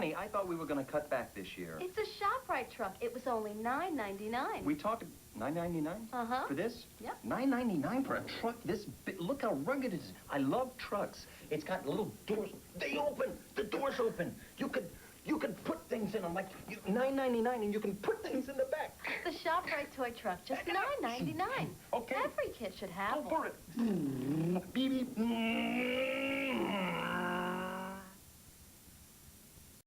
Honey, I thought we were going to cut back this year. It's a ShopRite truck. It was only $9.99. We talked $9.99? Uh-huh. For this? Yep. $9.99 for a truck this big. Look how rugged it is. I love trucks. It's got little doors. They open. The doors open. You could put things in them like $9.99, and you can put things in the back. The ShopRite toy truck, just $9.99. Okay. Every kid should have Go one. for it. Beep, beep.